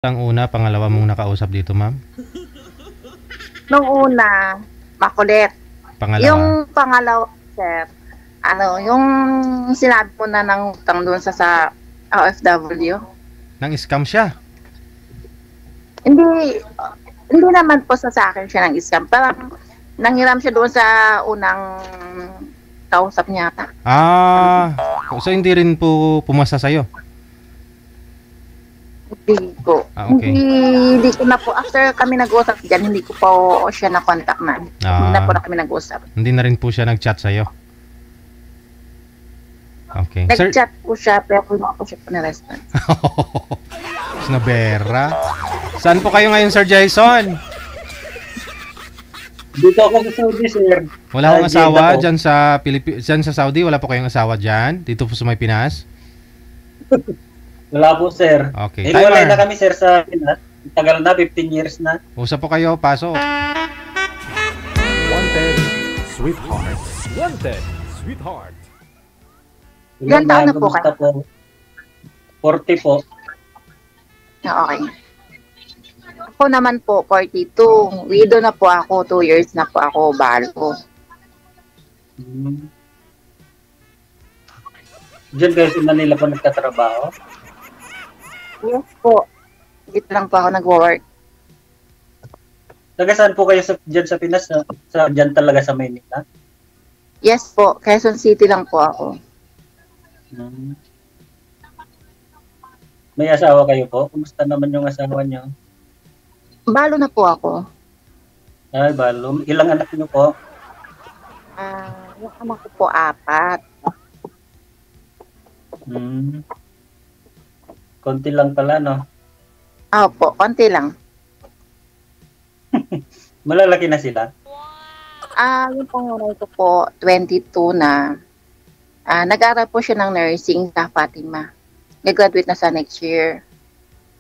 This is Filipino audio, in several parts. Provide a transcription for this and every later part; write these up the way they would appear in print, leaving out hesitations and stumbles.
Ang una, pangalawa mong nakausap dito, ma'am? Nung una, makulit. Pangalawa? Yung pangalawa, sir, yung sinabi mo na ng utang doon sa OFW. Nang scam siya? Hindi naman po sa akin siya ng scam. Parang nanghiram siya doon sa unang kausap niya. So hindi rin po pumasa sa'yo? Hindi po. Okay. Hindi ko na po. After kami nag-usap dyan, hindi ko po siya na-contact na. Hindi na po na kami nag-usap. Hindi na rin po siya nag-chat sa'yo? Okay. Nag-chat po siya, pero hindi po siya po na-response. Snabera. Saan po kayo ngayon, Sir Jason? Dito ako sa Saudi, sir. Wala akong asawa dyan sa dyan sa Saudi? Wala po kayong asawa dyan? Dito po sa may Pinas? Wala po, sir. Okay. Wala na kami, sir, sa Pinas. Tagal na, 15 years na. Usap po kayo, pasok. Wanted, sweetheart. Wanted, sweetheart. Ilan taon na po kayo? Po. 40 po. Okay. Ako naman po, 42. Widow na po ako. 2 years na po ako bago. Diyan kayo sa Manila po nagtatrabaho? Yes po. Dito lang po ako nag-work. Taga saan po kayo dyan sa Pinas? Dyan talaga sa Manila? Yes po. Quezon City lang po ako. May asawa kayo po? Kumusta naman yung asawa niyo? Balo na po ako. Ay, balo. Ilang anak niyo po? Yung anak ko po 4. Konti lang pala, no? Opo, konti lang. Malalaki na sila? Yung panganay ko po, 22 na. Nag-aaral po siya ng nursing sa Fatima. Nag-graduate na sa next year.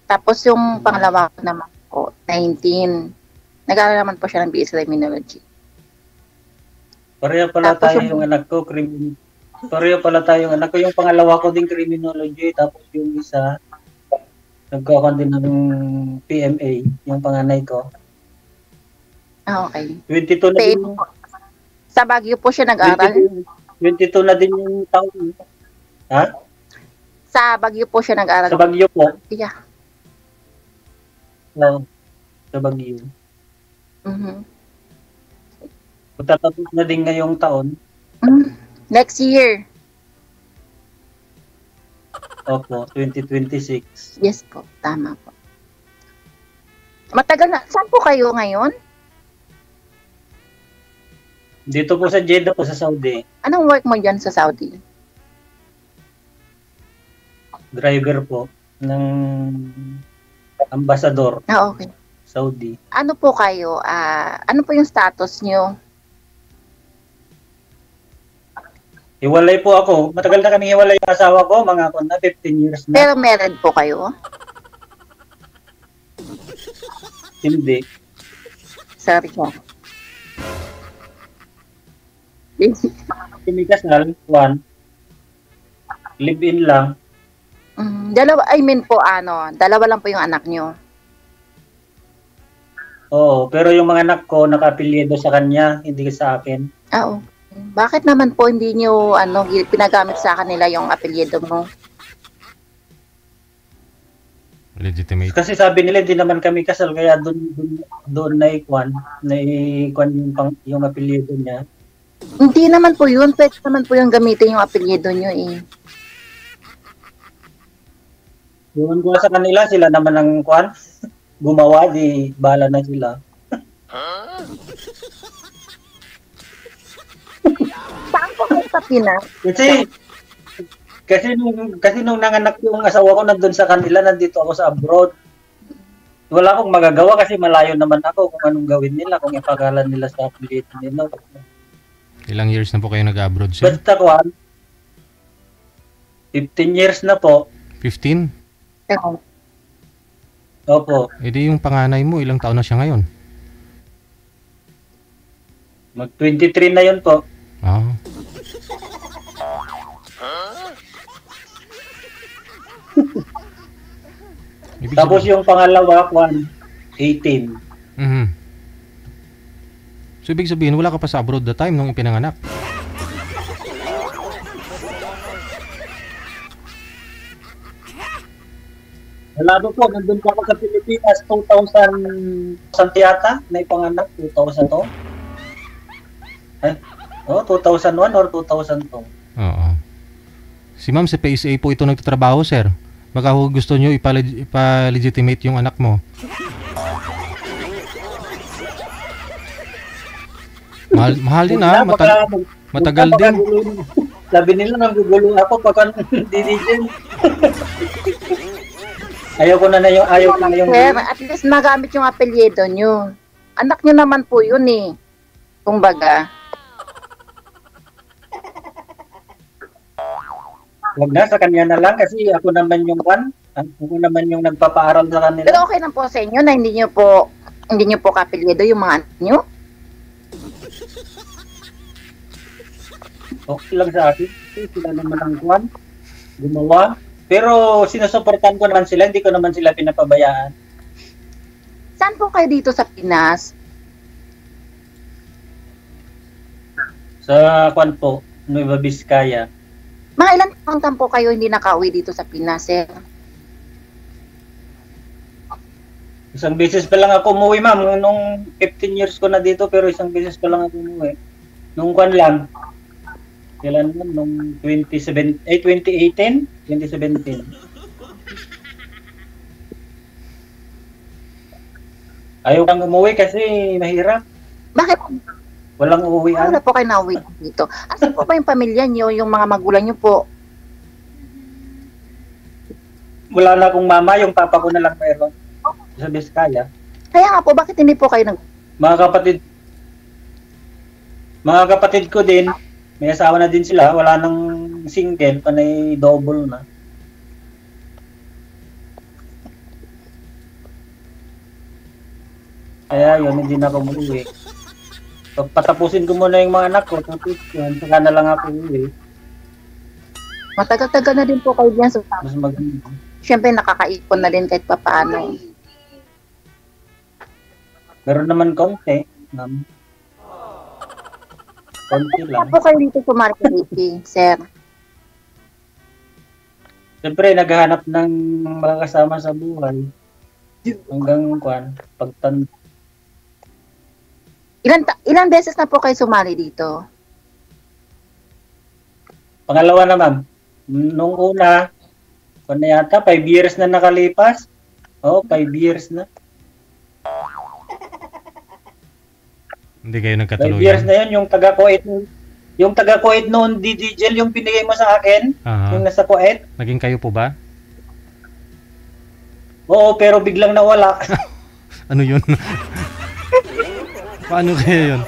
Tapos yung pangalawa ko naman po, 19. Nag-aaral naman po siya ng BS Criminology. Pareho pala tayo yung anak ko, pareho pala tayo yung anak ko. Yung pangalawa ko din criminology, tapos yung isa, nagkakan din ng PMA, yung panganay ko. Okay. 22 na din. Sa Baguio po siya nag-aaral? 22 na din yung taon. Ha? Sa Baguio po siya nag-aaral? Sa Baguio po? Yeah. No, sa Baguio. Magtatapos na din ngayong taon. Next year. Opo, 2026. Yes po, tama po. Matagal na. Saan po kayo ngayon? Dito po sa Jeddah po sa Saudi. Anong work mo dyan sa Saudi? Driver po ng ambassador. Okay. Saudi. Ano po kayo? Ano po yung status nyo? Hiwalay po ako. Matagal na kami hiwalay yung asawa ko. Mga 15 years na. Pero married po kayo? Hindi. Sorry po. Kami kasal, live-in lang. Dalawa lang po yung anak nyo. Oo, pero yung mga anak ko naka-apelyido sa kanya, hindi sa akin. Okay. Bakit naman po hindi nyo pinagamit sa kanila yung apelyido mo? Legitimate. Kasi sabi nila hindi naman kami kasal, kaya doon naikwan yung apelyido niya. Hindi naman po yun. Pwede naman po yung gamitin yung apelyido nyo eh. Yun ko sa kanila, sila naman ang gumawa, di bala na sila. Saan po kayo sa Pinas? Kasi nung nanganak yung asawa ko nandun sa kanila, nandito ako sa abroad. Wala akong magagawa kasi malayo naman ako kung anong gawin nila, kung ipagalan nila sa apelyido nila. Ilang years na po kayo nag-abroad, sir? Basta 15 years na po. 15? Opo. E di yung panganay mo, ilang taon na siya ngayon? Mag-23 na yun po. Tapos yung pangalawa, 18. Mhm. So, ibig sabihin, wala ka pa sa abroad the time nung ipinanganak. Wala po, nandun pa ako sa Pilipinas, 2000 yata, na ipanganak, 2000 to. Eh, 2001 or 2002. Oo. Si ma'am sa PSA po ito nagtatrabaho, sir. Baka ho gusto nyo ipa-legitimate yung anak mo. Mahal din ha. Matagal din. Sabi nila, nagugulo ako pag didijin. Ayaw ko na yung Sir, at least magamit yung apelyido nyo. Anak nyo naman po yun eh. Kumbaga. Huwag na, sa kanya na lang kasi ako naman yung ako naman yung nagpapaaral sa kanila. Pero okay lang po sa inyo na hindi nyo po kapelyido yung mga anak nyo. Okay lang sa akin. Sila naman ang gumawa. Pero sinusuportan ko naman sila, hindi ko naman sila pinapabayaan. Saan po kayo dito sa Pinas? Sa po, Nueva Vizcaya. Mga ilang taon po kayo hindi nakauwi dito sa Pinas, sir? Isang beses pa lang ako umuwi, ma'am. Nung 15 years ko na dito, pero isang beses pa lang ako umuwi. Nung lang. Kailan naman? Nung 2018? 2017. Ayaw kang umuwi kasi mahirap. Bakit? Walang uuwian. Wala po kayo nauwi dito. Asan po ba yung pamilya nyo, yung mga magulang nyo po? Wala na akong mama, yung papa ko na lang meron. Sa Vizcaya. Kaya nga po, bakit hindi po kayo Mga kapatid ko din, may asawa na din sila, wala nang single, panay double na. Kaya yun, hindi na ako umuwi. Patapusin ko muna yung mga anak ko, tapos yun, saka na lang ako umuwi. Matagal-tagal na din po kayo diyan sa Mas maganda. Siyempre nakakaipon na din kahit papaano. Meron naman konti. Konti lang. Saan po kayo dito sa Marquez, sir? Siyempre, naghahanap ng makakasama sa buhay. Hanggang pagtanda. Ilan beses na po kayo sumali dito? Pangalawa na, ma'am. Nung una, yata, 5 years na nakalipas. 5 years na. Hindi kayo 5 nagkatuluyan. years na yun, yung taga-Kuwait noon, DDGL, yung binigay mo sa akin, yung nasa Kuwait. Naging kayo po ba? Oo, pero biglang nawala. Ano yun? Paano kaya yun?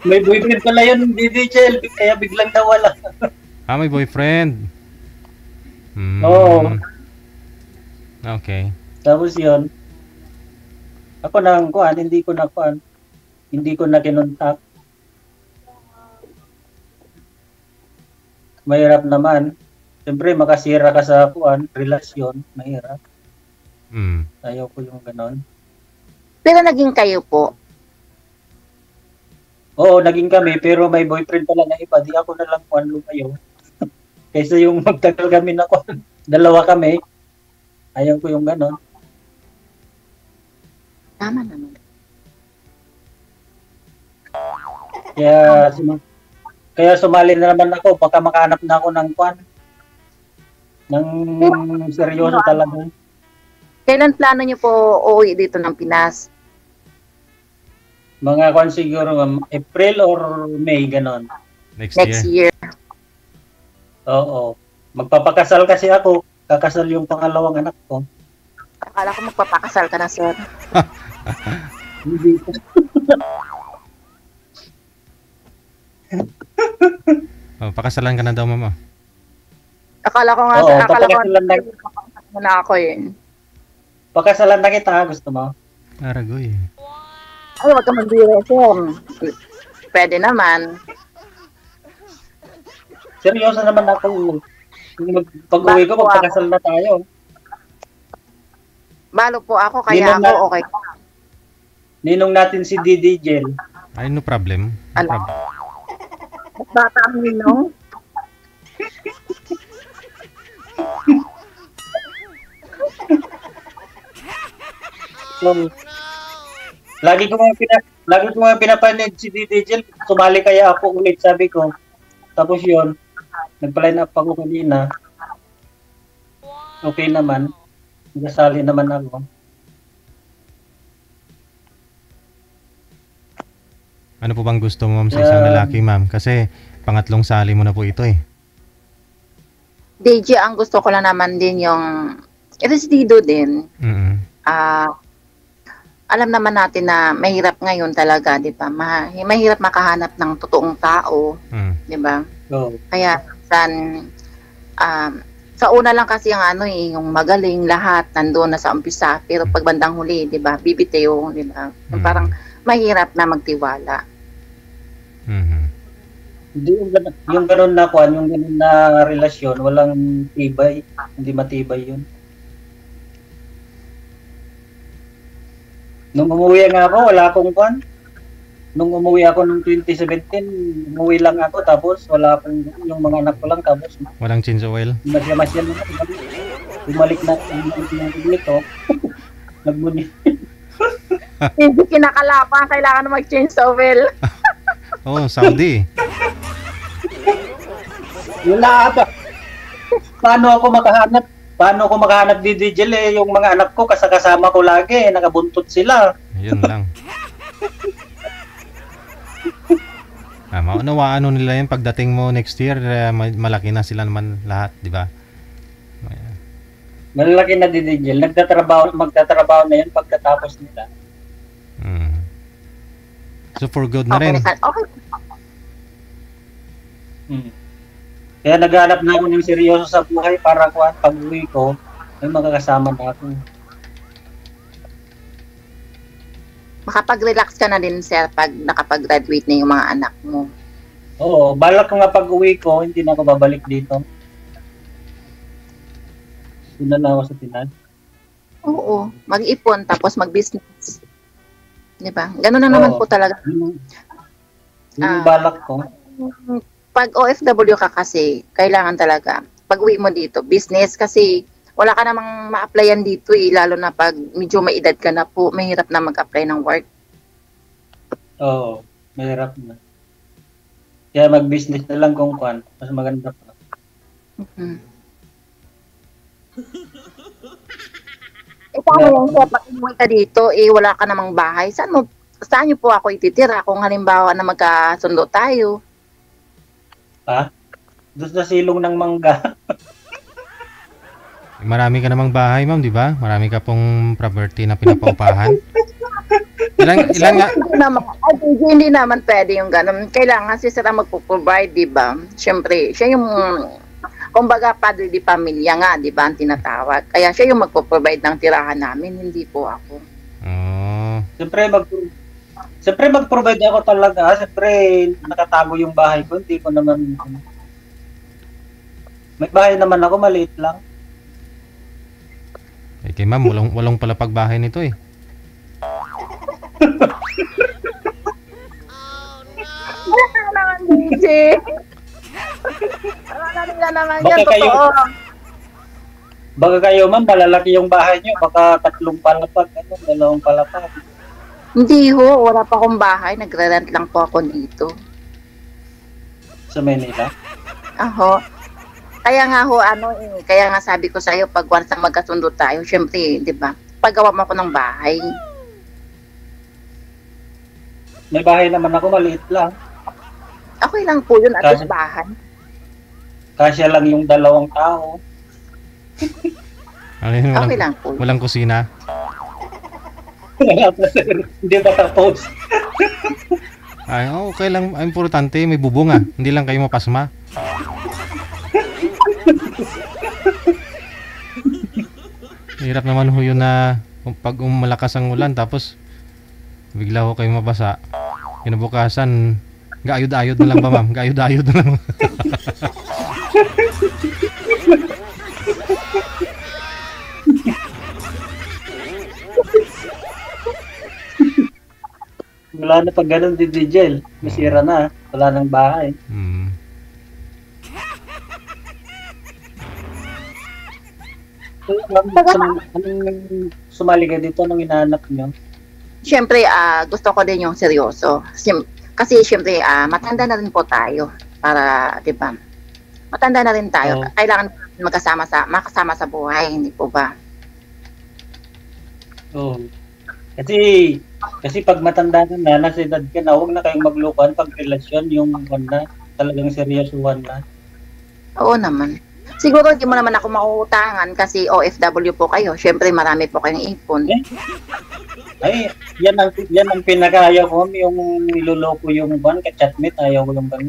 May boyfriend pala yun, DDGL, kaya biglang nawala. May boyfriend. Oo. Okay. Tapos yun, ako nang hindi ko na kinontak. Mahirap naman. Siyempre, makasira ka sa relasyon, mahirap. Ayaw ko yung ganon. Pero naging kayo po? Oo, naging kami, pero may boyfriend pala na iba. Di ako na lang lumayo. Kaysa yung magtagal kami na dalawa kami. Ayaw ko yung ganon. Tama naman. Kaya sumali na naman ako. Baka makahanap na ako ng ng seryoso talaga. Kailan plano nyo po uuwi dito ng Pinas? Mga siguro April or May, ganon. Next year. Oo. Magpapakasal kasi ako. Kakasal yung pangalawang anak ko. Akala ko magpapakasal ka na, sir. Hindi. Pakasalan ka na daw, mama. Akala ko nga, Oo, pakakasalan na ako eh. Pakasalan na kita, gusto mo? Aragoy. Ay, wag ka magbiro, sir. Pwede naman. Seryoso naman ako. Pag-uwi ko, Bago ako. magpakasal na tayo. Balo po ako, kaya Ninong ako na- okay. Ninong natin si Didi Jel. Ay, no problem. No Ala. problem. Mas bata ang ninong. So, lagi ko nga pinapanood si Didi Jel. Sumali kaya ako ulit, sabi ko. Tapos yun, nagpa-line up ako kanina. Okay naman. Nagsali naman ako. Ano po bang gusto mo, ma'am, sa isang lalaki, ma'am? Kasi pangatlong sali mo na po ito eh. DJ, ang gusto ko lang naman din yung residido din. Mm. Alam naman natin na mahirap ngayon talaga, di ba? Mahirap makahanap ng totoong tao, Mm. di ba? So, Kaya sa una lang kasi yung magaling lahat nandoon na sa umpisa, pero pag bandang huli, di ba? Bibitiw, di ba? Yung parang mahirap na magtiwala. Mhm. hindi yung ganun na kuan, yung ganun na relasyon, walang tibay. Hindi matibay yun. Nung umuwi nga ako, wala akong kuan. Nung umuwi ako noong 2017, umuwi lang ako, tapos wala akong, yung mga anak ko lang, tapos Walang change oil? masya-masya na ako. Bumalik na dito. Nagbuni. Hindi kinakalapan, kailangan na mag-change oil. Oh, Saudi. Wala pa. Paano ako makahanap di Digel eh, yung mga anak ko kasama ko lagi, nakabuntot sila. Yun lang. Maunawaan nila yan pagdating mo next year, malaki na sila naman lahat, di ba? Malalaki na di Digel, magtatrabaho na yan pagkatapos nila. Mm. So for good na rin. Okay. Hmm. Kaya naghanap na ako ng seryoso sa buhay para kuan pag-uwi ko, may makakasama na ako. Makapag-relax ka na din, sir, pag nakapag-graduate na yung mga anak mo. Oo, balak ko nga pag-uwi ko, hindi na ako babalik dito. Doon na ako sa Pinas. Oo, mag-ipon tapos mag-business. Di ba? Ganun na naman Oo. po talaga. Yung balak ko. Pag OFW ka kasi, kailangan talaga, pag uwi mo dito, business kasi wala ka namang ma-applyan dito lalo na pag medyo may edad ka na po, mahirap na mag-apply ng work. Oo, mahirap na. Kaya mag-business na lang kung kuan, mas maganda pa. Mhm. Paano yung pag umuwi ka dito, wala ka namang bahay, saan niyo po ako ititira kung halimbawa na magkasundo tayo? Ha? Doon sa silong ng mangga. Marami ka namang bahay, ma'am, di ba? Marami ka pong property na pinapaupahan. Ilan nga? Hindi naman pwede yung ganun. Kailangan si sir ang magpo-provide, di ba? Siyempre, siya yung, kumbaga, padre di pamilya nga, di ba, ang tinatawag. Kaya siya yung magpo-provide ng tirahan namin, hindi po ako. Oh. Siyempre mag-provide ako talaga. Siyempre nakatago yung bahay ko. Hindi ko naman... May bahay naman ako, maliit lang. Eh, kay ma'am, walong pala pagbahay nito eh. Wala naman, DJ. Wala nila naman yan, Baka kayo- totoo. Baka kayo ma'am, malalaki yung bahay nyo. Baka 3 palapag, 2 palapag. Hindi ho, wala pa akong bahay. Nagre-rent lang po ako dito. Sa Manila. Aho. Kaya nga ho, kaya nga sabi ko sa'yo, pag once na magkasundo tayo, syempre, di ba, paggawa mo ako ng bahay. May bahay naman ako, maliit lang. Okay lang po yun, at Kasi- least bahay. Kasya lang yung 2 tao. Ano yun, Okay lang po. walang kusina. Wala pa, sir. Hindi pa tapos. Ay, okay lang. Ang importante, may bubong ah. Hindi lang kayo mapasma. Hirap naman ho yun na pag malakas ang ulan tapos bigla ho kayo mabasa. Kinabukasan, gaayod-ayod na lang ba ma'am? Gaayod-ayod na lang. Wala na pag ganun din, Jel. Masira na. Wala nang bahay. Hmm. Anong sumali ka dito? Anong hinahanap nyo? Siyempre, gusto ko din yung seryoso. Kasi siyempre, matanda na rin po tayo. Para, di ba? Matanda na rin tayo. Oo. Kailangan makasama sa buhay, hindi po ba? Oo. Kasi pag matanda ka na, nasa edad ka na, huwag na kayong maglukuhan pag relasyon, yung na, talagang seryosuhan na. Oo naman. Siguro hindi mo naman ako mauutangan kasi OFW po kayo. Siyempre, marami po kayong ipon. Ay, yan ang pinaka-ayaw ko, yung niloloko yung ban, ka-chatmate, ayaw ko yung ban.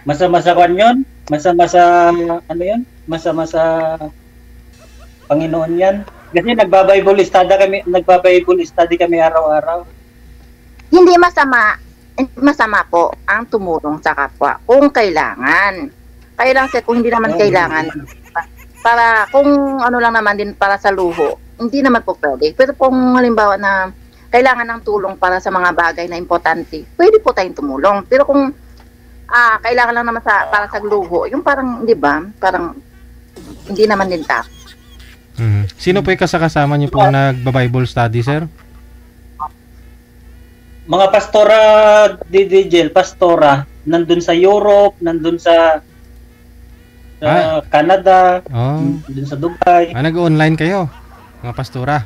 Masama sa kwan yun? Masama sa, ano yun? Masama sa Panginoon yan. Kasi nagba-Bible study kami araw-araw. Hindi masama po ang tumulong sa kapwa kung kailangan. Kaya lang kung hindi naman kailangan, para kung ano lang naman din para sa luho, hindi naman po pwede. Pero kung halimbawa na kailangan ng tulong para sa mga bagay na importante, pwede po tayong tumulong. Pero kung kailangan lang naman para sa luho, yung parang, di ba, parang hindi naman din tap. Sino po yung kasama niyo po nagba-Bible study, sir? Mga pastora, DDJ, pastora, nandun sa Europe, nandun sa Canada, Oh. nandun sa Dubai. Nag-online kayo, mga pastora.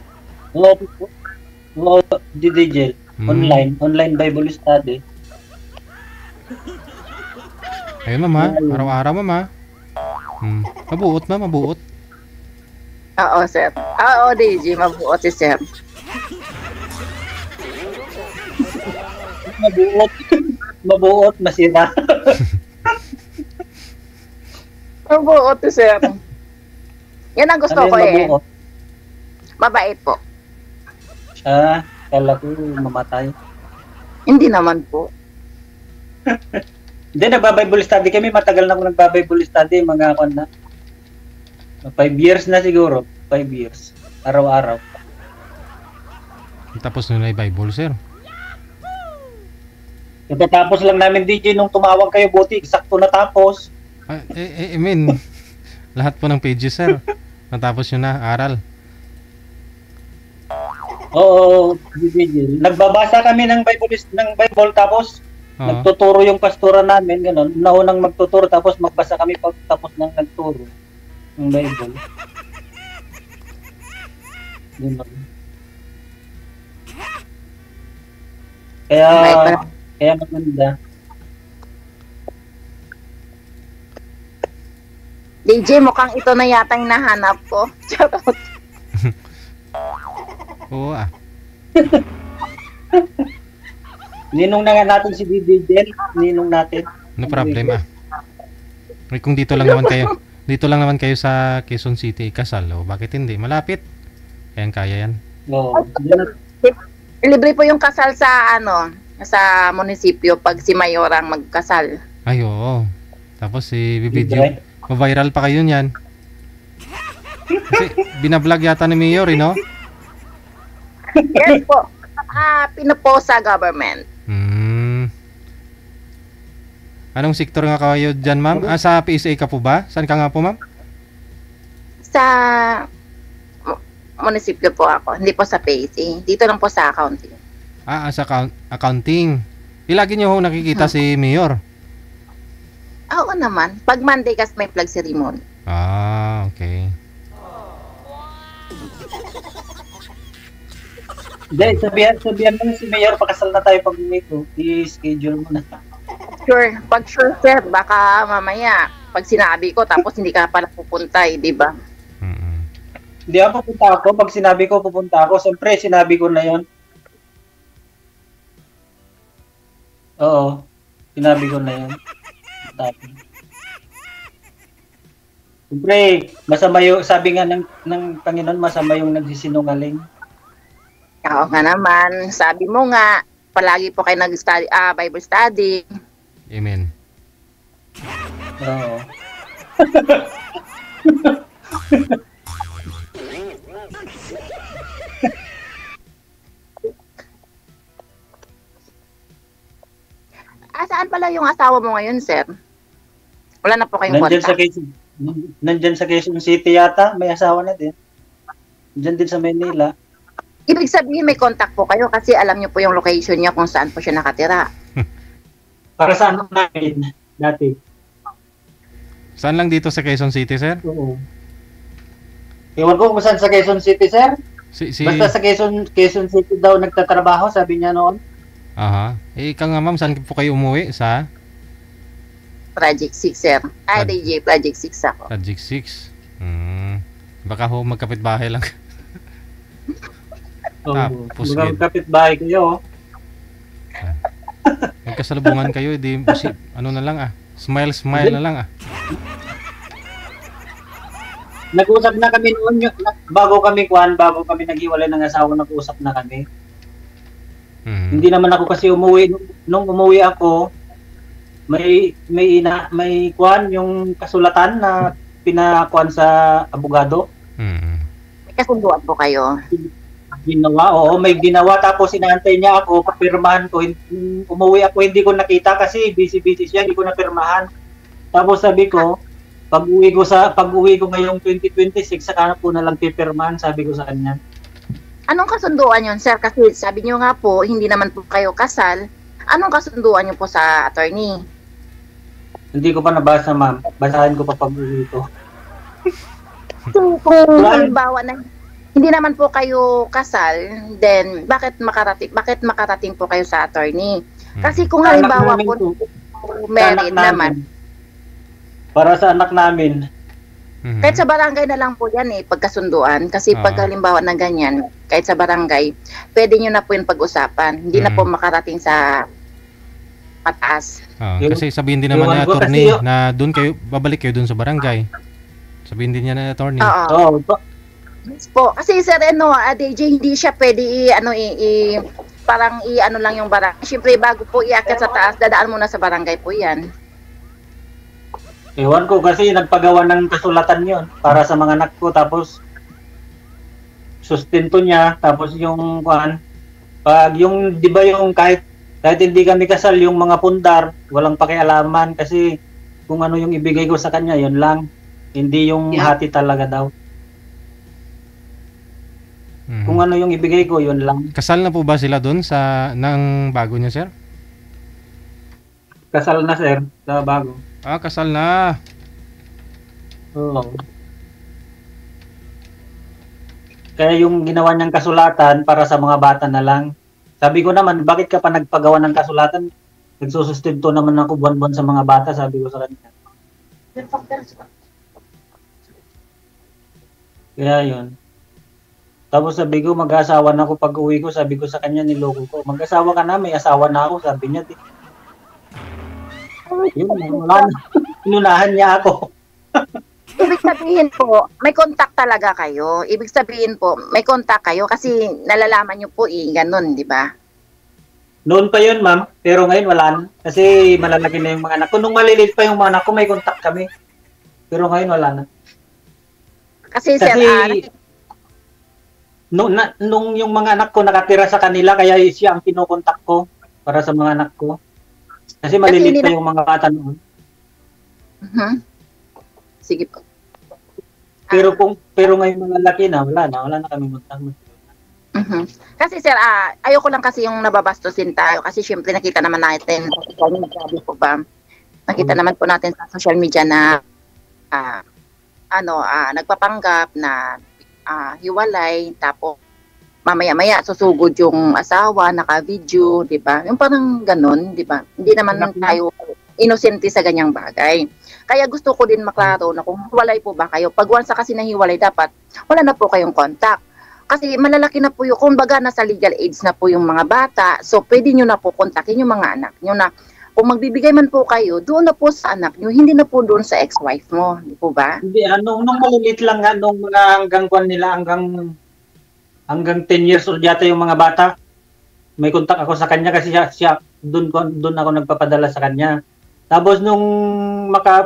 Oo, DDJ, online Bible study. Ayun, ma'am, ha? Araw-araw, ma'am, ha? Mabuot, ma'am, mabuot. Oo, sir. Oo, DJ, mabuot si sir. Mabuot, masira. Mabuot si sir. Yan ang gusto Ano ko yung eh. mabuot? Mabait po. Kala ko mamatay. Hindi naman po. Hindi, nagba-Bible study kami. Matagal na ako nagba-Bible study. Mga ako na. 5 years na siguro. 5 years. Araw-araw. Tapos nun ay Bible, sir. Tapos lang namin, DJ, nung tumawag kayo, buti, eksakto natapos. I mean, lahat po ng pages, sir. Natapos yun na, aral. Oo, DJ. Nagbabasa kami ng Bible tapos Oo. nagtuturo yung pastora namin, gano'n. Naunang magtuturo, tapos magbasa kami tapos nang nagturo ng Bible. Gano'n. Kaya maganda. DJ, mukhang ito na yata yung nahanap ko. Charot. Oo, Ninong na nga natin si DJ. Ninong natin. no problem, Ay, kung dito lang naman kayo sa Quezon City, kasal, bakit hindi? Malapit. Kaya yan. Oo. Libre po yung kasal sa sa munisipyo pag si Mayor ang magkasal. Ay, oo. Tapos video, ma-viral pa kayo niyan. Kasi binablog yata ni Mayor, no? Yes po. Pinopost sa government. Anong sektor nga kayo dyan, ma'am? Sa PSA ka po ba? Saan ka nga po, ma'am? Sa munisipyo po ako. Hindi po sa PAC. Dito lang po sa accounting. Sa accounting. Ilagi niyo ho nakikita si Mayor. Oo naman. Pag Monday kasi may flag ceremony. Okay. Hindi, sabihan mo si Mayor, pakasal na tayo pag ito. I-schedule mo na. Sure. Pag sure, sir, baka mamaya, pag sinabi ko, tapos hindi ka pala pupunta, di ba? Hindi ako pupunta ako. Pag sinabi ko, pupunta ako. Siyempre, sinabi ko na yon. Oo. Sinabi ko na yon. Siyempre, masama yung, sabi nga ng Panginoon, masama yung nagsisinungaling. Oo nga naman. Sabi mo nga, palagi po kayo nag-study, Bible study. Amen. Oo. Saan pala yung asawa mo ngayon, sir? Wala na po kayong Nandyan sa contact. Nandyan sa Quezon City yata, may asawa na din. Nandyan din sa Manila. Ibig sabihin may contact po kayo kasi alam niyo po yung location niya kung saan po siya nakatira. Para sa anak namin, dati. Saan lang dito sa Quezon City, sir? Oo. Ewan ko kung saan sa Quezon City, sir. Si Basta sa Quezon City daw nagtatrabaho, sabi niya noon. Aha. Ikaw nga ma'am, saan po kayo umuwi? Sa Project 6, sir. DJ Project 6 ako. Project 6. Baka ho magkapit-bahay lang. Tapos Mga yun. kapitbahay kayo. Magkasalubungan kayo, di ano na lang Smile na lang Nag-usap na kami noon, bago kami naghiwalay ng asawa, nag-usap na kami. Hindi naman ako kasi umuwi. Nung umuwi ako, may yung kasulatan na pinakuan sa abogado. May kasunduan po kayo. May ginawa, tapos inaantay niya ako, papirmahan ko. Umuwi ako, hindi ko nakita kasi busy siya, hindi ko napirmahan. Tapos sabi ko, pag-uwi ko ngayong 2026, saka na po na lang pipirmahan, sabi ko sa kanya. Anong kasunduan yun, sir? Kasi sabi niyo nga po, hindi naman po kayo kasal. Anong kasunduan niyo po sa attorney? Hindi ko pa nabasa, ma'am. Basahin ko pa pag-uwi ko. So, kung halimbawa na hindi naman po kayo kasal, then bakit makarating po kayo sa attorney? Kasi kung halimbawa po married naman, para sa anak namin. kahit sa barangay na lang po yan pagkasunduan. Kasi pag halimbawa na ganyan, kahit sa barangay, pwede nyo na po yung pag-usapan. Hindi na po makarating sa pataas. Kasi sabihin din naman ni attorney na doon kayo, babalik kayo doon sa barangay. Sabihin din niya na attorney. Oo. Yes po. Kasi sir, DJ, hindi siya pwede parang ano lang yung barangay. Siyempre, bago po iakyat sa taas, dadaan muna sa barangay po yan. Ewan ko kasi nagpagawa ng kasulatan yon para sa mga anak ko, tapos sustento niya, tapos yung di ba yung kahit hindi kami kasal, yung mga pundar, walang pakialaman kasi kung ano yung ibigay ko sa kanya, yun lang. Hindi yung hati talaga daw. Kung ano yung ibigay ko, yun lang. Kasal na po ba sila doon ng bago niya, sir? Kasal na, sir, sa bago. Kasal na. Oo. Kaya yung ginawa niyang kasulatan para sa mga bata na lang. Sabi ko naman, bakit ka pa nagpagawa ng kasulatan? Nagsusustento naman ako buwan-buwan sa mga bata, sabi ko sa kanya. Kaya yun. Tapos sabi ko, mag-asawa na ako pag uwi ko, sabi ko sa kanya, niloko ko. Mag-asawa ka na, may asawa na ako, sabi niya. Yun, inunahan niya ako. Ibig sabihin po, may contact talaga kayo. Ibig sabihin po, may contact kayo kasi nalalaman niyo po ganun, di ba? Noon pa yun, ma'am. Pero ngayon wala na. Kasi malalaki na yung mga anak ko. Nung maliliit pa yung mga anak ko, may contact kami. Pero ngayon wala na. Kasi sir, nung yung mga anak ko nakatira sa kanila, kaya siya ang kinokontak ko para sa mga anak ko. Kasi maliliit pa yung mga bata noon. Sige po. Pero ngayon mga laki na, wala na kami contact. Kasi sir, ayoko lang kasi yung nababastusin tayo kasi syempre nakita naman natin sa social media, po ba? Nakita naman po natin sa social media na nagpapanggap na hiwalay, tapos mamaya-maya susugod yung asawa, naka-video, di ba? Yung parang ganun, di ba? Hindi naman tayo inosente sa ganyang bagay. Kaya gusto ko din maklaro na kung hiwalay po ba kayo. Pag once kasi nahiwalay, dapat wala na po kayong contact. Kasi malalaki na po yung, kumbaga nasa legal age na po yung mga bata, so pwede nyo na po kontakin yung mga anak nyo na kung magbibigay man po kayo, doon na po sa anak nyo, hindi na po doon sa ex-wife mo, di po ba? Hindi, nung malilit lang nga, nung mga hanggang 10 years old yata yung mga bata, may contact ako sa kanya kasi siya doon ako nagpapadala sa kanya. Tapos nung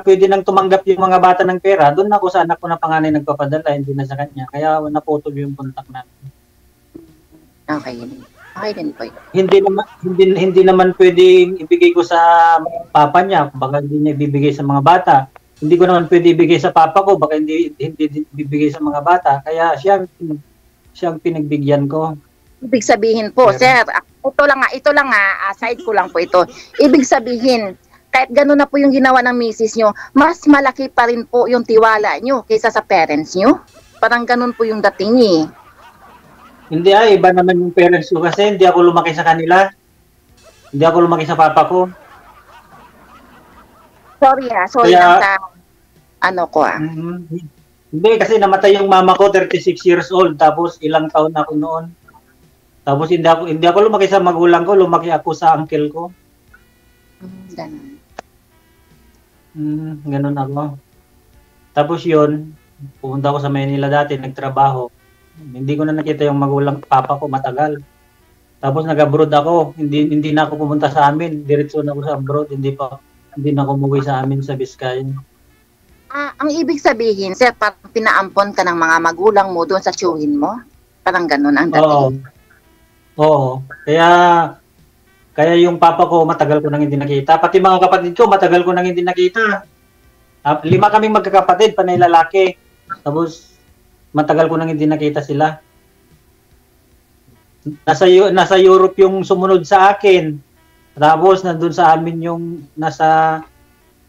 pwede nang tumanggap yung mga bata ng pera, doon ako sa anak ko na panganay nagpapadala, hindi na sa kanya. Kaya naputol yung contact namin. Okay. Okay din po yun. Hindi naman pwedeng ibigay ko sa papa niya, baka hindi niya ibibigay sa mga bata. Hindi ko naman pwede ibigay sa papa ko, baka hindi ibibigay sa mga bata. Kaya siyang pinagbigyan ko. Ibig sabihin po, sir, ito lang nga, side ko lang po ito. Ibig sabihin, kahit gano'n na po yung ginawa ng misis nyo, mas malaki pa rin po yung tiwala nyo kaysa sa parents nyo. Parang gano'n po yung dating eh. Hindi iba naman yung parents ko kasi hindi ako lumaki sa kanila. Hindi ako lumaki sa papa ko. Sorry Kaya, lang sa ko Hindi, kasi namatay yung mama ko, 36 years old, tapos ilang taon ako noon. Tapos hindi ako lumaki sa magulang ko, lumaki ako sa uncle ko. Ganun ako. Tapos yun, pumunta ako sa Manila dati, nagtrabaho. Hindi ko na nakita yung magulang papa ko matagal. Tapos nag-abroad ako, hindi na ako pumunta sa amin, diretso na ako sa abroad, hindi na ako umuwi sa amin sa Biscay. Ang ibig sabihin, sir, parang pinaampon ka ng mga magulang mo doon sa tiyuhin mo? Parang ganun ang dating. Oo. Kaya yung papa ko matagal ko nang hindi nakita. Pati mga kapatid ko matagal ko nang hindi nakita. 5 kaming magkakapatid, panay lalaki. Tapos matagal ko nang hindi nakita sila. Nasa Europe yung sumunod sa akin. Tapos nandun sa amin yung nasa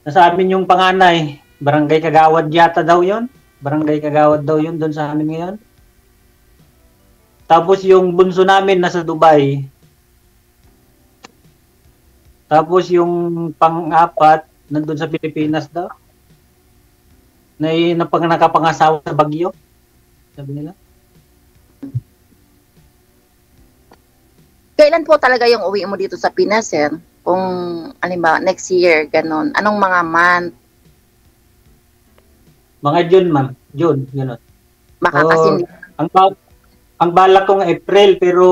amin yung panganay. Barangay Kagawad yata daw 'yon. Barangay Kagawad daw 'yon doon sa amin ngayon. Tapos yung bunso namin nasa Dubai. Tapos yung pang-apat nandun sa Pilipinas daw. Nakapangasawa sa Baguio. Sabi nila. Kailan po talaga yung uwi mo dito sa Pinas, sir? Kung, alimbawa, next year, ganun. Anong mga month? Mga June, ma'am. June, gano'n. Baka kasi... Ang balak ko nga April, pero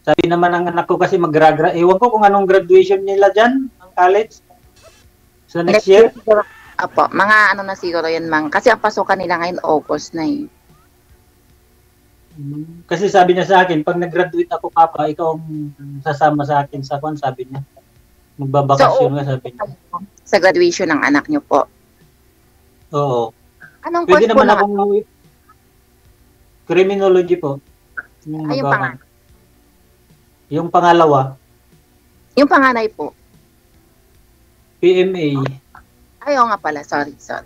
sabi naman ng anak ko kasi ewan ko kung anong graduation nila dyan, ng college. So next year? Apo, mga na siguro yun, mang. Kasi ang pasukan nila ngayon, August na eh. Kasi sabi niya sa akin, pag nag-graduate ako, Papa, ikaw ang sasama sa akin sa kwan, sabi niya. Magbabakasyon nga, sabi niya. Sa graduation ng anak niyo po? Oo. Anong Pwede course po naman akong criminology po. Yung panganay? Yung pangalawa. Yung panganay po? PMA. Ayaw nga pala, sorry. Sa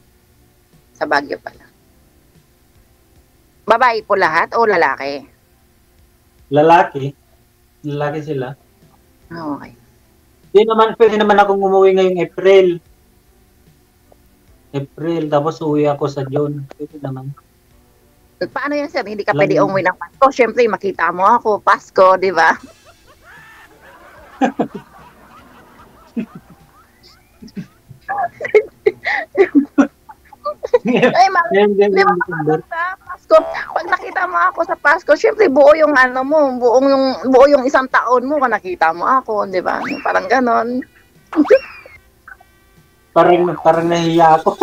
Baguio pala. Babae po lahat o lalaki? Lalaki. Lalaki sila. Okay. Pwede naman akong umuwi ngayong April, tapos uwi ako sa June. Pwede naman. Paano yan, sir? Hindi ka pwede umuwi ng Pasko. Siyempre, makita mo ako, Pasko, di ba? Ay, Pasko. Pag nakita mo ako sa Pasko, syempre buo yung buo yung isang taon mo kung nakita mo ako, di ba? Parang ganon. Parang nahiya ako.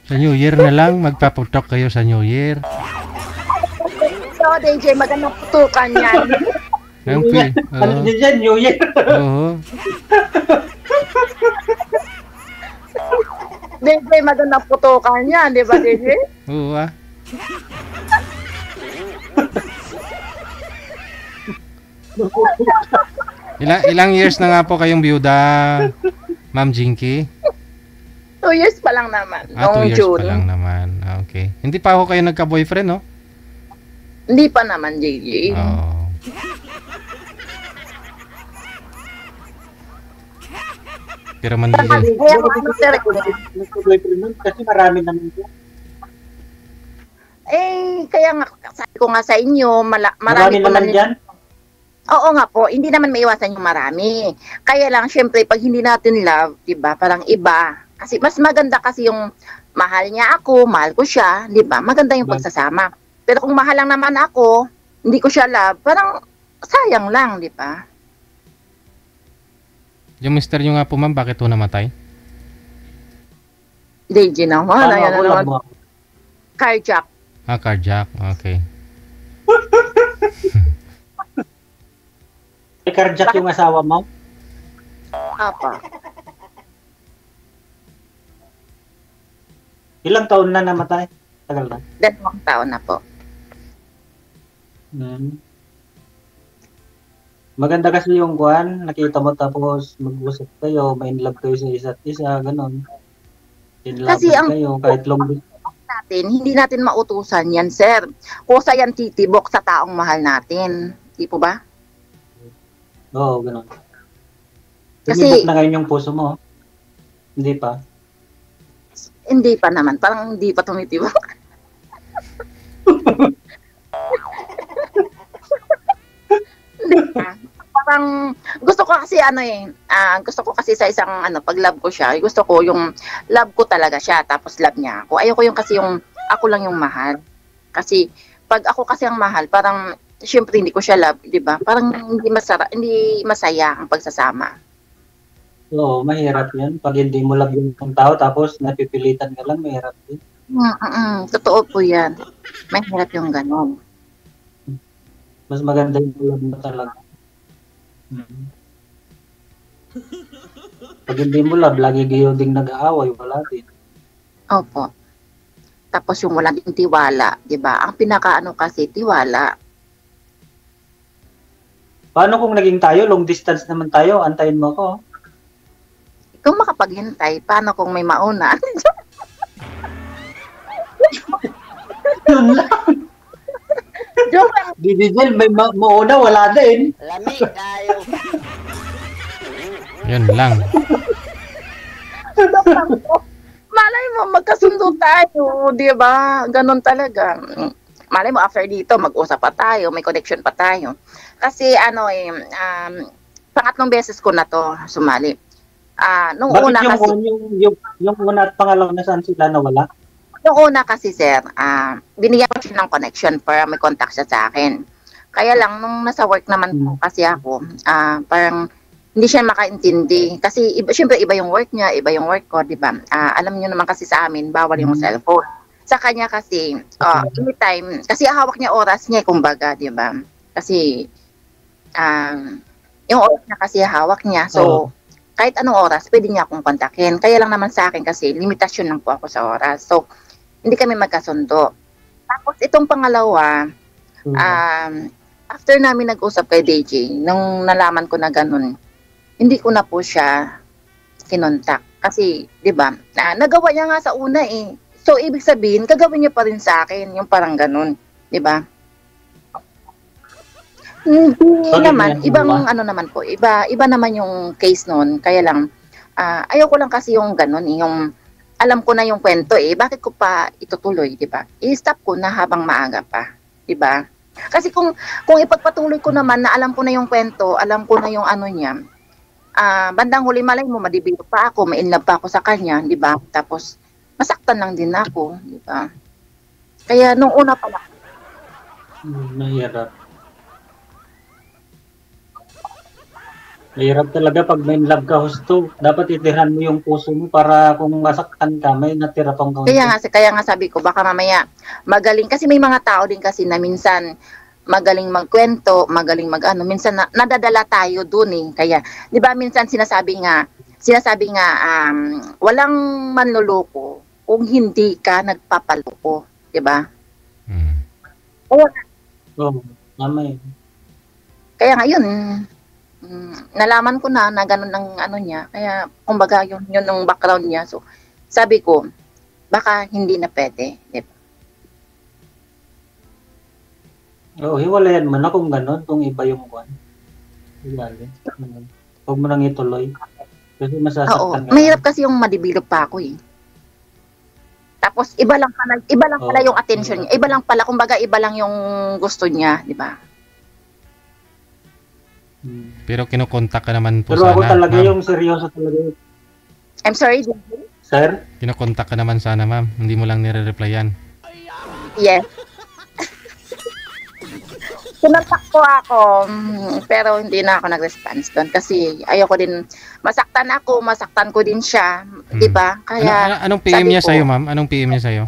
Sa New Year na lang, magpaputok kayo sa New Year. So, DJ, magandang putukan yan. Ano niya dyan, New Year? Oo. DJ, magandang putukan yan, di ba, DJ? Oo Ilang years na nga po kayong byuda, Ma'am Jinky? 2 years pa lang naman. 2 years pa lang naman. Okay. Hindi pa ako kayo nagka-boyfriend, no? Hindi pa naman, JJ. Oh. Pero mandili. Kasi marami naman po. Kaya nga, sabi ko nga sa inyo, marami naman dyan? Oo nga po, hindi naman maiwasan yung marami. Kaya lang, syempre, pag hindi natin love, diba, parang iba. Kasi mas maganda kasi yung mahal niya ako, mahal ko siya, diba? Maganda yung pagsasama. Pero kung mahal lang naman ako, hindi ko siya love, parang sayang lang, diba? Yung mister nyo nga po ma'am, bakit po namatay? DJ naman. Paano Ayan ako na naman. love mo? Carjack. Carjack. Okay. May carjack yung asawa mo? Apa. Ilang taon na namatay? Tagal na. 2 taon na po. Maganda kasi yung kuhan, nakita mo tapos mag-usap kayo, may in love kayo sa isa't isa, ganon. In love Kasi ang- kayo, kahit long Hindi natin mautusan yan, sir. Kusa yan titibok sa taong mahal natin. Di po ba? Oo, ganon. Kasi- Tumibok na ngayon yung puso mo. Hindi pa. Hindi pa naman. Parang hindi pa tumitibok. Hindi pa. Parang gusto ko kasi gusto ko kasi sa isang pag love ko siya, gusto ko yung love ko talaga siya tapos love niya ako. Ayoko yung kasi yung ako lang yung mahal. Kasi pag ako kasi ang mahal, parang syempre hindi ko siya love, 'di ba? Parang hindi masaya ang pagsasama. Oo, mahirap yan. Pag hindi mo love yung tao tapos napipilitan ka lang, mahirap din. Totoo po 'yan. Mahirap yung ganon. Mas maganda yung love mo talaga. Pag hindi mo love, lagi kayo ding nag-aaway, wala din. Opo. Tapos yung walang tiwala, 'di ba? Ang pinakaano kasi tiwala. Paano kung naging tayo, long distance naman tayo, antayin mo ko. Kung makapaghintay, paano kung may mauna? Yun lang. Joke lang. Didijel, may mauna, wala din. Lamig tayo. Yun lang. Joke lang po. Malay mo, magkasundo tayo, di ba? Ganon talaga. Malay mo, after dito, mag-usap pa tayo, may connection pa tayo. Kasi pangatlong beses ko na to sumali. Nung Bakit una kasi, yung una at pangalawa na saan sila nawala? nung una kasi sir, binigyan ko siya ng connection para may contact siya sa akin. Kaya lang, nung nasa work naman po kasi ako, parang hindi siya makaintindi. Kasi syempre iba yung work niya, iba yung work ko, di ba? Alam niyo naman kasi sa amin, bawal yung cellphone. Sa kanya kasi, anytime, kasi hawak niya oras niya, kumbaga, di ba? Kasi, yung oras niya kasi hawak niya. So, kahit anong oras, pwede niya akong kontakin. Kaya lang naman sa akin kasi, limitasyon lang po ako sa oras. So, hindi kami magkasundo. Tapos, itong pangalawa, after namin nag-usap kay DJ, nung nalaman ko na ganun, hindi ko na po siya kinontak. Kasi, di ba, nagawa niya nga sa una eh. So, ibig sabihin, gagawin niya pa rin sa akin, yung parang ganun. Di ba? Hindi naman, ibang naman po, iba naman yung case noon. Kaya lang, ayaw ko lang kasi yung ganun, yung alam ko na yung kwento eh, bakit ko pa itutuloy, di ba? I-stop ko na habang maaga pa, di ba? Kasi kung ipagpatuloy ko naman na alam ko na yung kwento, alam ko na yung niya, bandang huli malay mo, madibiro pa ako, ma-inlove pa ako sa kanya, di ba? Tapos, masaktan lang din ako, di ba? Kaya nung una pa lang, Mahirap. Mahirap talaga pag may love ka husto. Dapat itirahan mo yung puso mo para kung masaktan ka, may natira pang kaunti. kaya nga sabi ko, baka mamaya magaling, kasi may mga tao din kasi na minsan magaling magkwento, magaling minsan nadadala tayo dun eh. Kaya, di ba minsan sinasabi nga, walang manloloko kung hindi ka nagpapaloko, di ba? Oo, tama yun. Kaya ngayon, nalaman ko na ganun ang niya. Kaya, kumbaga, yun ang background niya. So, sabi ko, baka hindi na pwede. Diba? Oo, hiwalayan mo na kung gano'n, kung iba yung kwan. Huwag mo nang ituloy. Kasi Oo, masasaktan ka. mahirap kasi yung madibilog pa ako eh. Tapos, iba lang pala yung attention niya. Iba lang pala, kumbaga, iba lang yung gusto niya, di ba? Pero kinukontak ka naman po Pero sana. ako talaga ma'am. yung seryoso talaga. I'm sorry, DJ. Sir? Kinukontak ka naman sana, ma'am. Hindi mo lang nire-replyan. Yes. Sinuntak po ako, pero hindi na ako nag-response doon kasi ayoko din, masaktan ko din siya, di ba? Kaya, Anong PM sabi niya ko, sa'yo, ma'am? Anong PM niya sa'yo?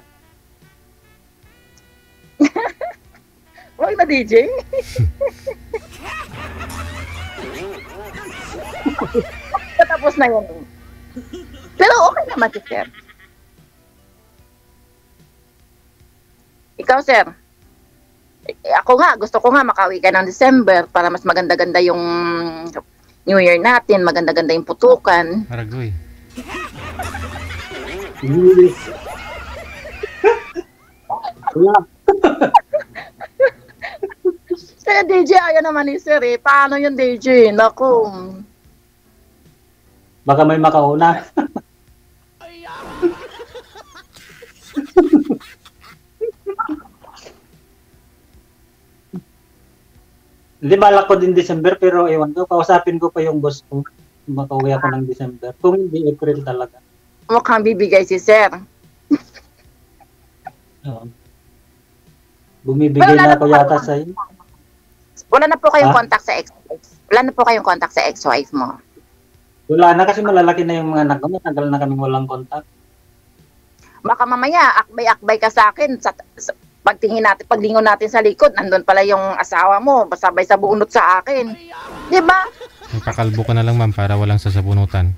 Wag na DJ. Tapos na yun. Pero okay naman si sir. Ikaw, sir. Ako nga, gusto ko nga makauwi ka ng December para mas maganda-ganda yung New Year natin, maganda-ganda yung putukan. Aragoy. Wala. Kaya DJ, ayaw naman ni sir eh. Paano yung DJ? Naku. Baka may makauna. Hindi, balak ko din December, pero ewan ko, kausapin ko pa yung boss ko. Makauwi ako ng December. Kung hindi, April talaga. Mukhang bibigay si sir. Oo. Bumibigay na ako yata sa iyo. Wala na po kayong Ha? contact sa ex-wife. Wala na po kayong contact sa ex-wife mo. Wala na kasi malalaki na yung mga anak ko. Matagal na kaming walang contact. Baka mamaya, akbay-akbay ka sa akin. Pagtingin natin, paglingon natin sa likod, nandun pala yung asawa mo, sabay sa bunot sa akin. Di ba? Magpakalbo ka na lang, ma'am, para walang sasabunutan.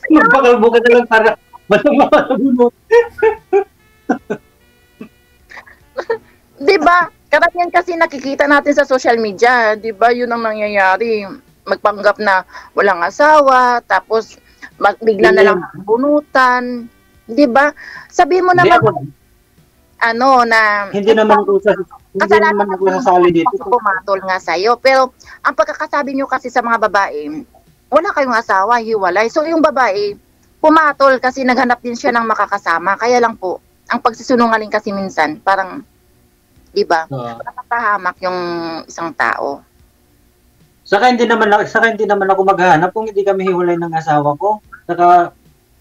Magpakalbo ka na lang para matabunot. Di ba? Karamihan kasi nakikita natin sa social media, di ba? Yun ang nangyayari. Magpanggap na walang asawa, tapos bigla na lang bunutan. Di ba? Sabihin mo Hindi naman, ako- ano, na Hindi naman ako sasali dito. kasi pumatol nga sa'yo. Pero, ang pagkakasabi nyo kasi sa mga babae, wala kayong asawa, hiwalay. So, yung babae, pumatol kasi naghanap din siya ng makakasama. Kaya lang po, ang pagsisunungaling kasi minsan, parang, di ba, Oo. nakatahamak yung isang tao. Saka hindi naman ako maghahanap kung hindi kami hiwalay ng asawa ko. Saka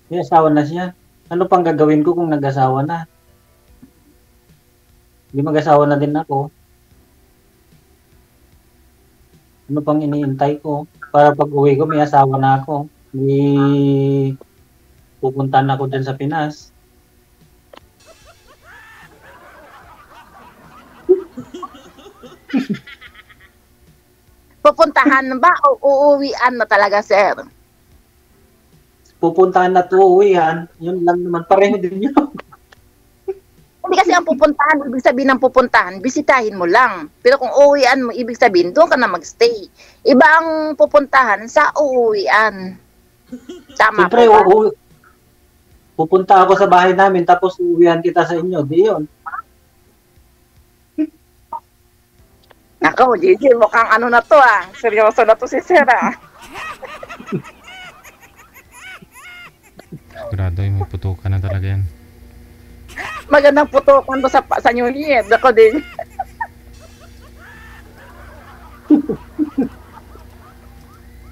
may asawa na siya. Ano pang gagawin ko kung nag-asawa na? Hindi mag-asawa na din ako. Ano pang iniintay ko? Para pag uwi ko, may asawa na ako. May pupuntahan ako dyan sa Pinas. Pupuntahan ba o uuwian na talaga, sir? Pupuntahan at uuwihan. Yun lang naman. Pareho din yun. Hindi kasi ang pupuntahan, ibig sabihin ng pupuntahan, bisitahin mo lang. Pero kung uuwian mo, ibig sabihin, doon ka na magstay. Iba ang pupuntahan sa uuwian. Tama Siyempre, po ba? pupunta ako sa bahay namin tapos uuwihan kita sa inyo. Di yun. Nako, Gigi, mukhang ano na to ah. Seryoso na to si Sir ah. Sigurado yung may putukan na talaga yan. Magandang putukan to sa New Year. Ako din.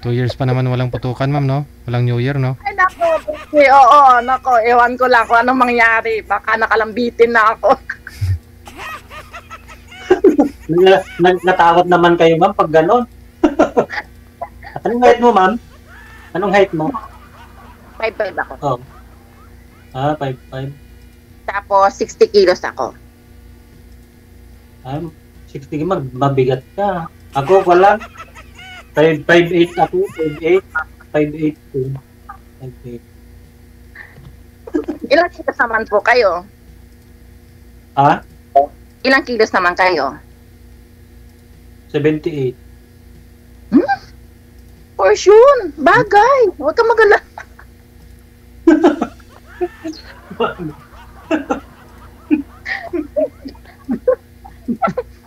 Two years pa naman walang putukan, ma'am, no? Walang New Year, no? Ay nako, Gigi, oo, nako. Ewan ko lang kung anong mangyari. Baka nakalambitin na ako. Natakot naman kayo, ma'am, pag gano'n. Anong height mo, ma'am? Anong height mo? 5'5" ako. Oh. 5'5". Tapos 60 kilos ako. 60 mabigat ka. Ako wala. 5'8" ako. 5'8". 5'8" ko. 5'8". Ilang kilos naman po kayo? Ha? Ilang kilos naman kayo? 78. Portion! Bagay! Huwag kang magala.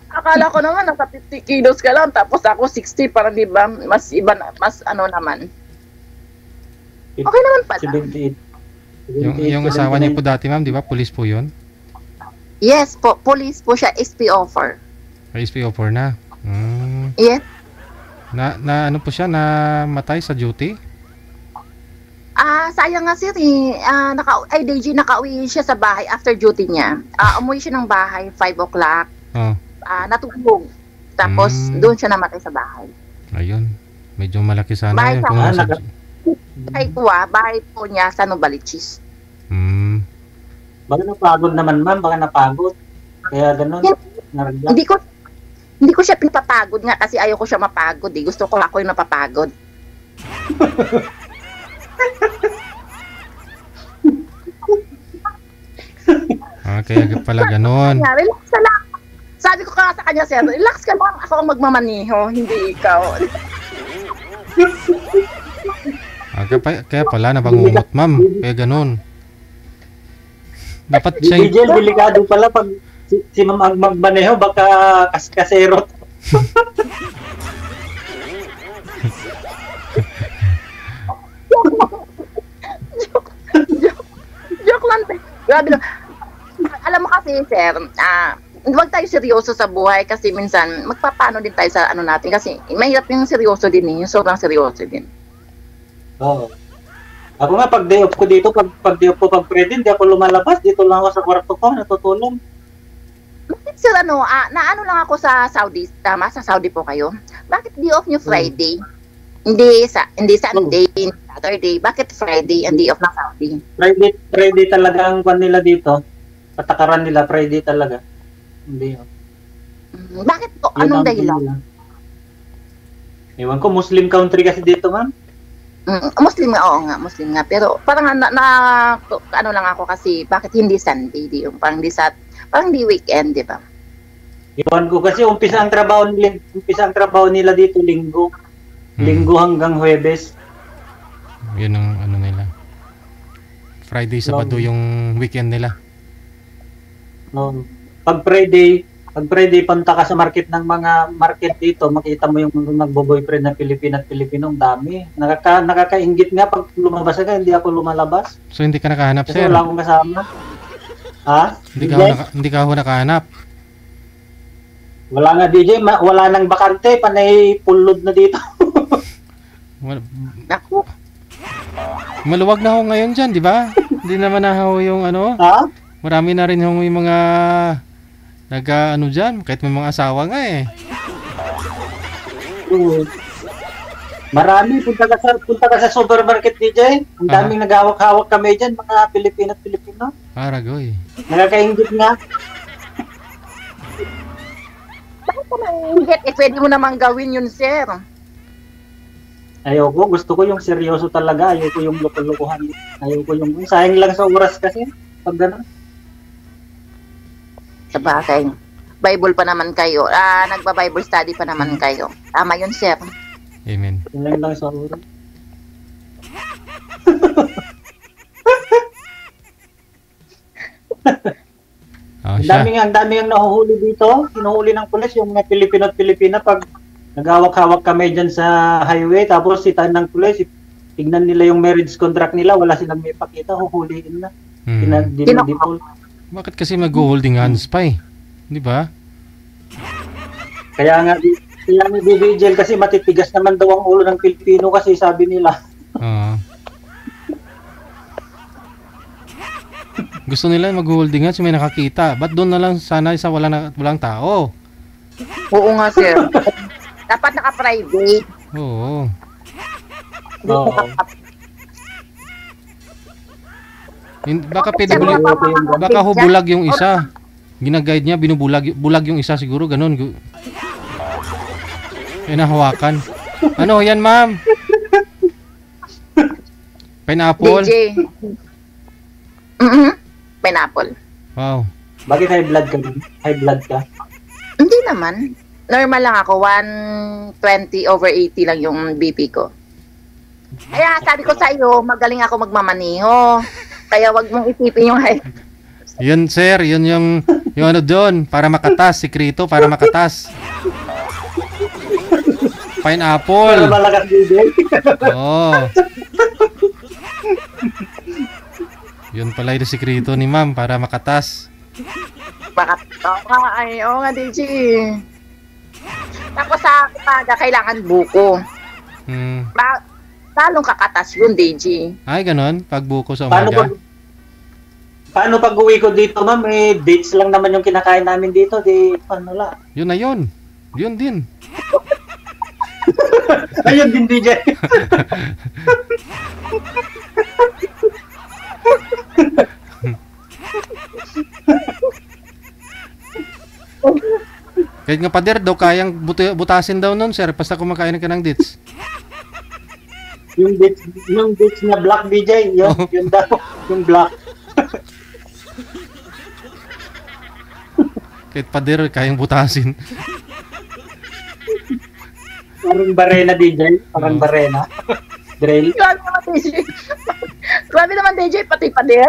Akala ko naman nasa 50 kilos ka lang tapos ako 60 para di ba mas iba na, mas ano naman. Okay naman pala. 78. Yung asawa niya po dati, ma'am, di ba? Police po yun? Yes po, police po siya, SP offer. SPO4 na. Yes. Na ano po siya? Na matay sa duty? Sayang nga sir eh. DJ nakauwi siya sa bahay after duty niya. Umuwi siya ng bahay 5 o'clock. Oh, natulog. Tapos doon siya namatay sa bahay. ayun. Medyo malaki sana Bahay yun. sa- Kung nasa... Bahay ko bahay po niya sa Novaliches. Hmm. Baka napagod naman, ma'am. Baka napagod. Kaya ganun. Naragyan. Hindi ko siya pinapapagod nga kasi ayaw ko siya mapagod eh. Gusto ko ako yung napapagod. Kaya pala ganun. Kanya, relax ka lang. Sabi ko ka sa kanya, sir, relax ka lang. Ako ang magmamaniho, hindi ikaw. Kaya pala nabangungot, ma'am. Kaya ganun. Dapat siya... DJ, delikado pala pag si ma'am ang magmaneho, baka kasero. Joke lang. Grabe lang. Alam mo kasi, sir, huwag tayo seryoso sa buhay kasi minsan magpapano din tayo sa ano natin kasi mahirap yung seryoso din eh, yung sobrang seryoso din. Oo. Ako nga, pag day off ko dito, pag day off ko pag pwede, hindi ako lumalabas. Dito lang ako sa kwarto ko, natutulong. Bakit sir, naano lang ako sa Saudi, tama? Sa Saudi po kayo. Bakit di off nyo Friday? Hindi Sunday, hindi Saturday. Bakit Friday ang di off ng Saudi? Friday talaga ang kwan nila dito. Patakaran nila, Friday talaga. Hindi. Bakit po? Yun Anong ang dahilan? nila. Ewan ko, Muslim country kasi dito, ma'am. Muslim nga, oo nga, Muslim nga. Pero parang ano lang ako kasi, bakit hindi Sunday? Parang di weekend, di ba? Ewan ko kasi umpisa ang trabaho nila dito linggo. Linggo hanggang Huwebes. Yun ang ano nila. Friday, Sabado yung weekend nila. No. Pag Friday punta ka sa market dito, makita mo yung nagbo-boyfriend na Pilipino at Pilipino, ang dami. Nakakainggit nga pag lumabas ka, hindi ako lumalabas. So hindi ka nakahanap, Kasi sir? wala akong kasama. Ha? Hindi ka ho nakahanap? Wala nga DJ, wala nang bakante, panay pulod na dito. Naku, Maluwag na ho ngayon dyan, di ba? Hindi naman na ho yung ano. Ha? Marami na rin yung mga ano dyan, kahit may mga asawa nga eh. Marami, punta ka sa supermarket DJ. Ang daming naghawak-hawak kami dyan, mga Pilipino at Pilipino. Paragoy. Nakakaingit nga. bakit ka naiingit? Pwede mo namang gawin yun, sir. Ayoko, gusto ko yung seryoso talaga. Ayoko yung loko-lokohan. Ayoko yung sayang lang sa oras kasi. Pag gano'n. Sa bagay. Bible pa naman kayo. Nagba-Bible study pa naman kayo. Tama yun, sir. Amen. Sayang lang sa oras. Oh, Ang dami ang nahuhuli dito. Hinuhuli ng pulis yung mga Pilipino at Pilipina pag naghawak-hawak kami dyan sa highway. Tapos sitan ng pulis, tignan nila yung marriage contract nila. Wala silang may pakita. Huhuliin na. Dinadipol. Bakit kasi mag-holding hands pa eh? Di ba? Kaya nga BBJL kasi matitigas naman daw ang ulo ng Pilipino kasi sabi nila. Oo. Gusto nila mag-holding hands, may nakakita. Ba't doon na lang sana sa walang tao? Oo nga, sir. Dapat naka-private. Oo. Oo. Baka baka hubulag yung isa. Ginaguide niya, bulag yung isa siguro, ganun. Nahawakan. Ano yan, ma'am? Pineapple? DJ. Pineapple. Wow. Bakit high blood ka? High blood ka? Hindi naman. Normal lang ako. 120/80 lang yung BP ko. Kaya sabi ko sa iyo, magaling ako magmamaniho. Kaya wag mong isipin yung high. Yun, sir. Yun yung ano doon. Para makatas. Sikrito para makatas. Pineapple. Para malakas DJ. Oo. Yun pala yung sikrito ni ma'am para makatas. Oo nga, DJ. Tapos sa umaga, kailangan buko. Talong kakatas yun, DJ. Ay, ganun. Pagbuko sa Paano umaga. Paano pag uwi ko dito, ma'am? Eh, dates lang naman yung kinakain namin dito. Di, paano la? Yun na yun. Yun din. Ayun din, DJ. Kahit nga pader daw, kayang butasin daw nun, sir. Basta kumakain ka ng dates. yung dates na black, DJ. Yun daw. Yung black. Kahit pader, kayang butasin. Parang barena, DJ. Parang barena. Drill. Grabe naman, DJ. Grabe naman, DJ, pati pader.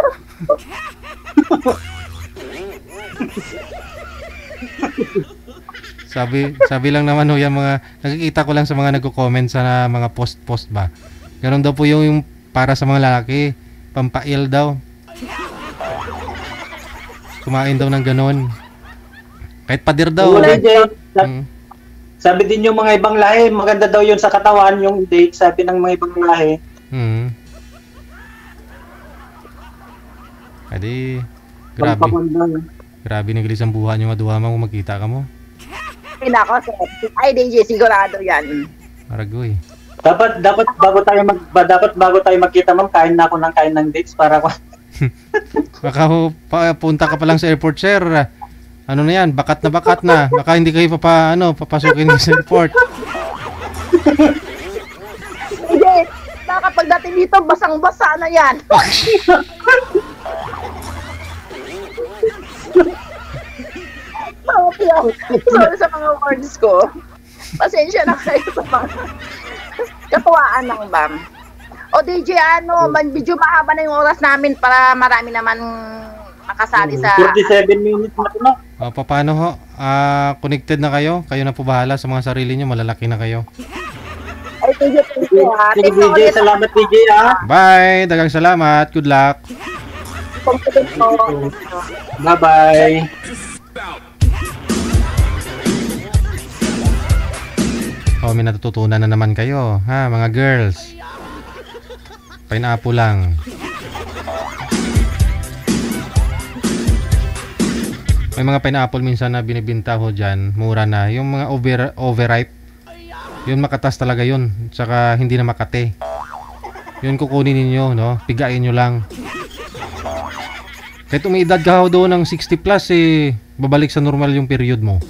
Sabi lang naman ho, yung mga nakikita ko lang sa mga nagko-comment sa mga post ba. Ganun daw po yung para sa mga lalaki, pampail daw. Kumain daw ng ganun. Kahit pader daw. Wala, DJ. Mm. Sabi din yung mga ibang lahi, maganda daw yun sa katawan, yung date, sabi ng mga ibang lahi. Mm. Adi, grabe. Pampakundang. Grabe nagilis ang buhay yung aduha mo kung magkita ka mo. Ay, nako, sir. Ay, DJ, sigurado yan. Maragoy. Dapat bago tayo magkita, ma'am, kain na ako ng kain ng dates para ko. Baka ho, punta ka pa lang sa airport, sir. Ano na yan, bakat na. Baka hindi kayo papasukin sa airport. DJ, baka pagdating dito, basang-basa na yan. Sorry sa mga words ko. Pasensya na kayo sa mga katuwaan lang, bam. O DJ, medyo mahaba na yung oras namin para marami naman makasali sa... 47 minutes na ito, no? O, paano ho? Connected na kayo? Kayo na po bahala sa mga sarili nyo. Malalaki na kayo. Ay, DJ, thank you, ha. Sige, Thank you DJ, ulit. salamat, DJ, ha? Bye! Dagang salamat. Good luck. Confident po. Bye-bye. O, may natututunan na naman kayo. Ha, mga girls. Pineapple lang. May mga pineapple minsan na binibinta ho dyan. Mura na. Yung mga overripe. Yun makatas talaga yun. Tsaka hindi na makate. Yun kukunin ninyo, no? Pigain nyo lang. Kahit umiidad ka ho doon ng 60 plus, babalik sa normal yung period mo.